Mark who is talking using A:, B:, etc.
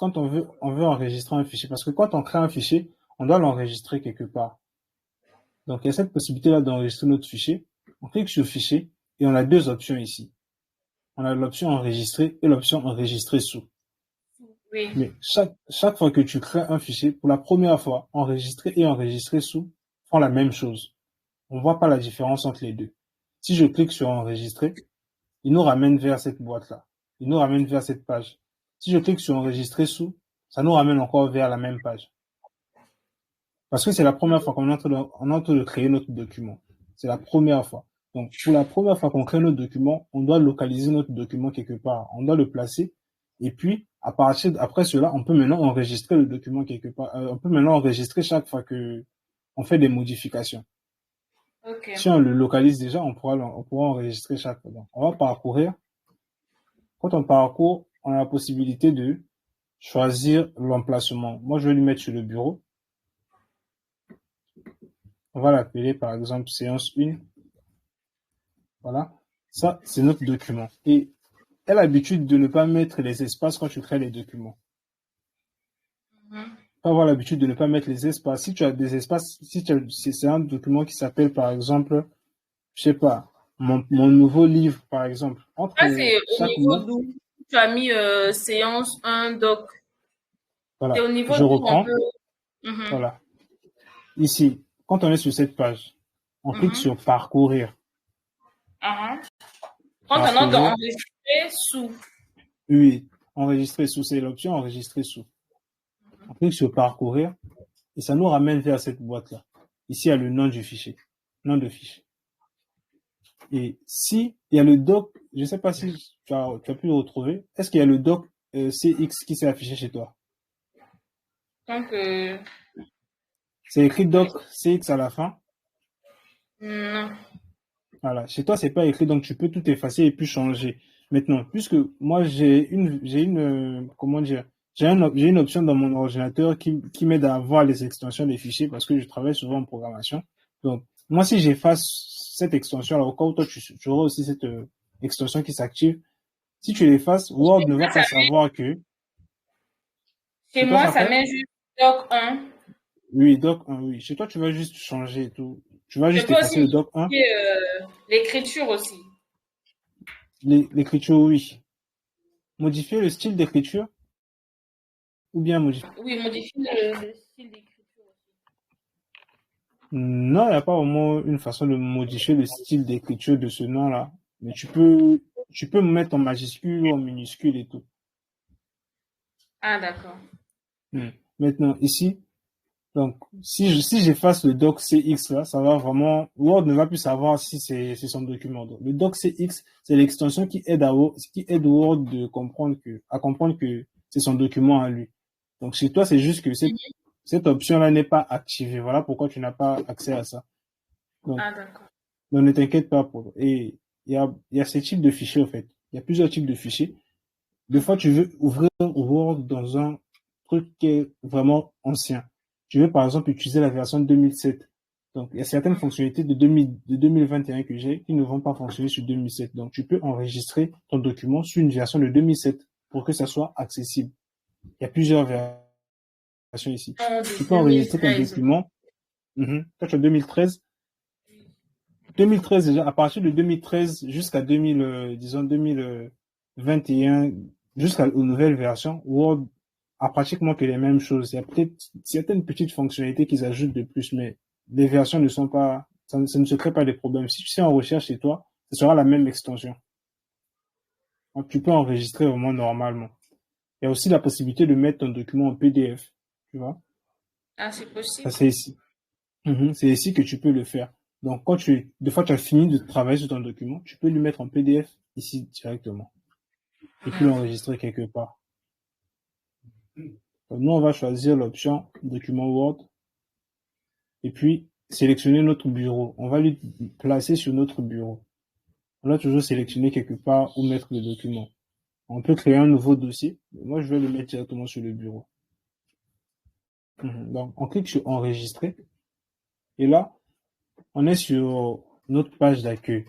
A: quand on veut enregistrer un fichier, parce que quand on crée un fichier, on doit l'enregistrer quelque part. Donc, il y a cette possibilité-là d'enregistrer notre fichier. On clique sur fichier et on a deux options ici. On a l'option enregistrer et l'option enregistrer sous.
B: Oui.
A: Mais chaque fois que tu crées un fichier, pour la première fois, enregistrer et enregistrer sous font la même chose. On voit pas la différence entre les deux. Si je clique sur enregistrer, il nous ramène vers cette boîte-là. Il nous ramène vers cette page. Si je clique sur enregistrer sous, ça nous ramène encore vers la même page. Parce que c'est la première fois qu'on est en train de créer notre document. C'est la première fois. Donc, pour la première fois qu'on crée notre document, on doit localiser notre document quelque part. On doit le placer. Et puis, après cela, on peut maintenant enregistrer le document quelque part. On peut maintenant enregistrer chaque fois que on fait des modifications.
B: Ok.
A: Si on le localise déjà, on pourra enregistrer chaque fois. Donc, on va parcourir. Quand on parcourt, on a la possibilité de choisir l'emplacement. Moi, je vais lui mettre sur le bureau. On va l'appeler, par exemple, séance 1. Voilà. Ça, c'est notre document. Et tu as l'habitude de ne pas mettre les espaces quand tu crées les documents. Faut avoir l'habitude de ne pas mettre les espaces. Si tu as des espaces, c'est un document qui s'appelle, par exemple, je sais pas, mon nouveau livre, par exemple. Entre
B: Ça, c'est au
A: chaque
B: niveau
A: mot,
B: d'où tu as mis séance 1 doc. C'est
A: voilà.
B: au niveau
A: Je
B: d'où on
A: reprends.
B: peut. Mhm,
A: Voilà. Ici, quand on est sur cette page, on clique
B: mhm,
A: sur parcourir.
B: mhm. Quand on a
A: Parcourir.
B: d'enregistrer sous.
A: Oui. Enregistrer sous, c'est l'option enregistrer sous. On clique sur parcourir et ça nous ramène vers cette boîte-là. Ici, il y a le nom du fichier. Nom de fichier. Et si il y a le doc, je ne sais pas si tu as pu le retrouver. Est-ce qu'il y a le doc CX qui s'est affiché chez toi?
B: Donc,
A: C'est écrit doc CX à la fin.
B: non.
A: Voilà. Chez toi, c'est pas écrit, donc tu peux tout effacer et puis changer. Maintenant, puisque moi comment dire, j'ai une option dans mon ordinateur qui m'aide à voir les extensions des fichiers parce que je travaille souvent en programmation. Donc, moi, si j'efface cette extension, alors au cas où toi, tu auras aussi cette extension qui s'active, si tu l'effaces, Word ne va pas savoir que,
B: Chez
A: chez toi,
B: moi,
A: ça
B: ça
A: fait?
B: met juste doc 1.
A: Oui, doc 1, oui. Chez toi, tu vas juste changer et tout. Tu vas
B: Je
A: juste
B: peux aussi
A: effacer le doc 1.
B: modifier l'écriture aussi.
A: L'écriture, oui. Modifier le style d'écriture ou bien modifier.
B: Oui, modifier le style d'écriture aussi.
A: Non, il n'y a pas vraiment une façon de modifier le style d'écriture de ce nom-là. Mais tu peux me mettre en majuscule ou en minuscule et tout.
B: Ah, d'accord.
A: Maintenant, ici, donc, si j'efface le doc CX là, ça va vraiment, Word ne va plus savoir si c'est son document. Donc, le doc CX, c'est l'extension qui aide Word à comprendre que c'est son document à lui. Donc, chez toi, c'est juste que cette option-là n'est pas activée. Voilà pourquoi tu n'as pas accès à ça. Donc,
B: Ah, d'accord.
A: ne t'inquiète pas pour. Et il y a ces types de fichiers, en fait. Il y a plusieurs types de fichiers. Des fois, tu veux ouvrir Word dans un truc qui est vraiment ancien. Tu veux, par exemple, utiliser la version 2007. Donc, il y a certaines fonctionnalités de 2021 que j'ai qui ne vont pas fonctionner sur 2007. Donc, tu peux enregistrer ton document sur une version de 2007 pour que ça soit accessible. Il y a plusieurs versions ici. Tu
B: De
A: peux enregistrer ton
B: 2013.
A: document. Toi, tu as 2013. 2013 déjà, à partir de 2013 jusqu'à 2000, disons 2021, jusqu'aux nouvelles versions, Word a pratiquement que les mêmes choses. Il y a peut-être certaines petites fonctionnalités qu'ils ajoutent de plus, mais les versions ne sont pas, ça ne se crée pas de problèmes. Si tu sais en recherche chez toi, ce sera la même extension. Donc, tu peux enregistrer vraiment normalement. Il y a aussi la possibilité de mettre ton document en PDF, tu vois.
B: Ah, c'est
A: Ça,
B: possible.
A: c'est ici. C'est ici que tu peux le faire. Donc, des fois, tu as fini de travailler sur ton document, tu peux lui mettre en PDF ici directement et puis l'enregistrer quelque part. Donc, nous, on va choisir l'option document Word et puis sélectionner notre bureau. On va lui placer sur notre bureau. On va toujours sélectionner quelque part où mettre le document. On peut créer un nouveau dossier. Moi, je vais le mettre directement sur le bureau. Donc, on clique sur enregistrer et là, on est sur notre page d'accueil.